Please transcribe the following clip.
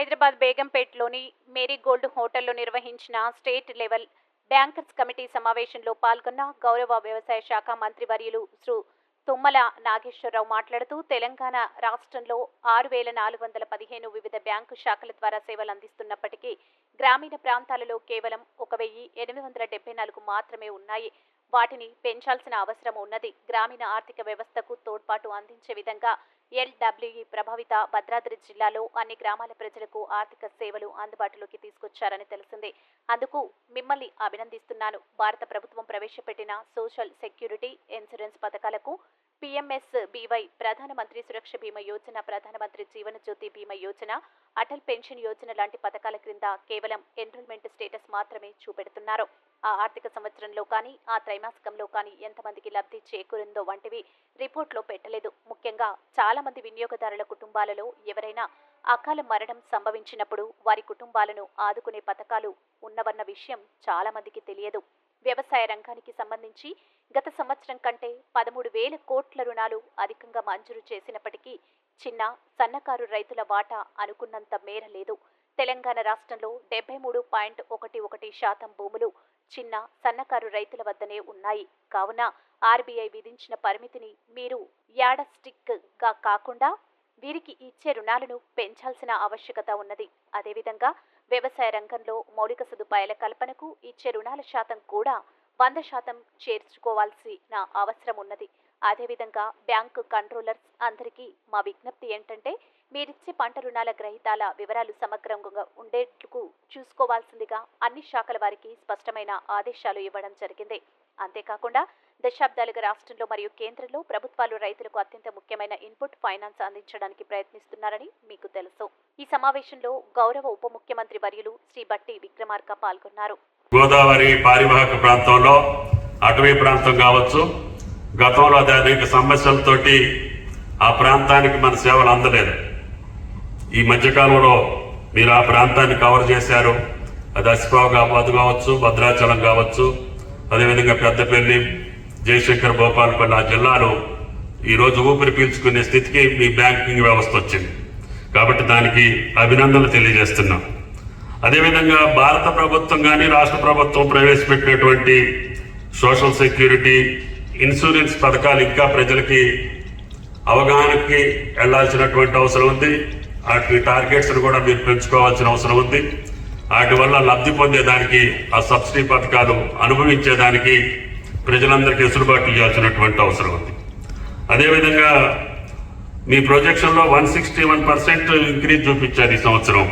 Hyderabad బేగంపేటలోని marigold హోటల్లో నిర్వహించిన state level bankers committee సమావేశంలో పాల్గొన్న గౌరవ వ్యవసాయ శాఖ మంత్రి వర్యులు శ్రీ తుమ్మల నాగేశ్వరరావు మాట్లాడుతూ తెలంగాణ రాష్ట్రంలో 6,415 వివిధ బ్యాంకు శాఖల ద్వారా సేవలు అందిస్తున్నప్పటికీ గ్రామీణ ప్రాంతాలలో కేవలం 1,874 మాత్రమే ఉన్నాయి. వాటిని పెంచాల్సిన అవసరం ఉన్నది. గ్రామీణ ఆర్థిక వ్యవస్థకు తోడ్పాటు అందించే విధంగా LWE ప్రభావిత భద్రాద్రి జిల్లాలో అన్ని గ్రామాల ప్రజలకు ఆర్థిక సేవలు అందుబాటులోకి తీసుకొచ్చారని తెలిసింది. అందుకు మిమ్మల్ని అభినందిస్తున్నాను. భారత ప్రభుత్వం ప్రవేశపెట్టిన సోషల్ సెక్యూరిటీ ఇన్సూరెన్స్ పథకాలకు PMSBY ప్రధానమంత్రి సురక్ష బీమా యోజన, ప్రధానమంత్రి జీవన జ్యోతి బీమా యోజన, అటల్ పెన్షన్ యోజన లాంటి పథకాల క్రింద కేవలం ఎన్రోల్మెంట్ స్టేటస్ మాత్రమే చూపెడుతున్నారు. ఆ ఆర్థిక సంవత్సరంలో కానీ ఆ త్రైమాసికంలో కానీ ఎంతమందికి లబ్ధి చేకూరిందో వంటివి రిపోర్ట్లో పెట్టలేదు. ముఖ్యంగా చాలా మంది వినియోగదారుల కుటుంబాలలో ఎవరైనా అకాల మరణం సంభవించినప్పుడు వారి కుటుంబాలను ఆదుకునే పథకాలు ఉన్నవన్న విషయం చాలా మందికి తెలియదు. వ్యవసాయ రంగానికి సంబంధించి గత సంవత్సరం కంటే 13,000 కోట్ల రుణాలు అధికంగా మంజూరు చేసినప్పటికీ చిన్న సన్నకారు రైతుల వాటా అనుకున్నంత మేర లేదు. తెలంగాణ రాష్ట్రంలో 73.11% భూములు చిన్న సన్నకారు రైతుల వద్దనే ఉన్నాయి. కావున RBI విధించిన పరిమితిని మీరు యాడస్టిక్ గా కాకుండా వీరికి ఇచ్చే రుణాలను పెంచాల్సిన ఆవశ్యకత ఉన్నది. అదేవిధంగా వ్యవసాయ రంగంలో మౌలిక సదుపాయాల కల్పనకు ఇచ్చే రుణాల శాతం కూడా 100% చేర్చుకోవాల్సిన అవసరం ఉన్నది. అదేవిధంగా బ్యాంకు కంట్రోలర్స్ అందరికీ మా విజ్ఞప్తి ఏంటంటే మీరిచ్చే పంట రుణాల గ్రహీతాల వివరాలు సమగ్రంగా ఉండేందుకు చూసుకోవాల్సిందిగా అన్ని శాఖల వారికి స్పష్టమైన ఆదేశాలు ఇవ్వడం జరిగింది. అంతేకాకుండా దశాబ్దాలుగా రాష్ట్రంలో మరియు కేంద్రంలో ప్రభుత్వాలు రైతులకు అత్యంత ముఖ్యమైన ఇన్పుట్ ఫైనాన్స్ అందించడానికి ప్రయత్నిస్తున్నారని మీకు తెలుసు. ఈ సమావేశంలో గౌరవ ఉప ముఖ్యమంత్రి వర్యులు శ్రీ బట్టి విక్రమార్క పాల్గొన్నారు. గోదావరి పారివాహక ప్రాంతంలో అటవీ ప్రాంతం కావచ్చు, గతంలో అది అనేక సమస్యలతోటి ఆ ప్రాంతానికి మన సేవలు అందలేదు. ఈ మధ్యకాలంలో మీరు ఆ ప్రాంతాన్ని కవర్ చేశారు. అది ఆసిఫాబాద్ కావచ్చు, భద్రాచలం కావచ్చు, అదేవిధంగా పెద్దపల్లి, జయశంకర్, భూపాలపల్లి, ఆ జిల్లాలో ఈరోజు ఊపిరి పీల్చుకునే స్థితికి మీ బ్యాంకింగ్ వ్యవస్థ వచ్చింది. కాబట్టి దానికి అభినందనలు తెలియజేస్తున్నాం. అదేవిధంగా భారత ప్రభుత్వం కానీ రాష్ట్ర ప్రభుత్వం ప్రవేశపెట్టినటువంటి సోషల్ సెక్యూరిటీ ఇన్సూరెన్స్ పథకాలు ఇంకా ప్రజలకి అవగాహనకి వెళ్లాల్సినటువంటి అవసరం ఉంది. వాటి టార్గెట్స్ను కూడా మీరు పెంచుకోవాల్సిన అవసరం ఉంది. వాటి వల్ల లబ్ధి పొందేదానికి, ఆ సబ్సిడీ పథకాలు అనుభవించేదానికి ప్రజలందరికీ వెసులుబాటు ఇవ్వాల్సినటువంటి అవసరం ఉంది. అదేవిధంగా మీ ప్రొజెక్షన్లో 161% ఇంక్రీజ్ చూపించారు ఈ సంవత్సరం.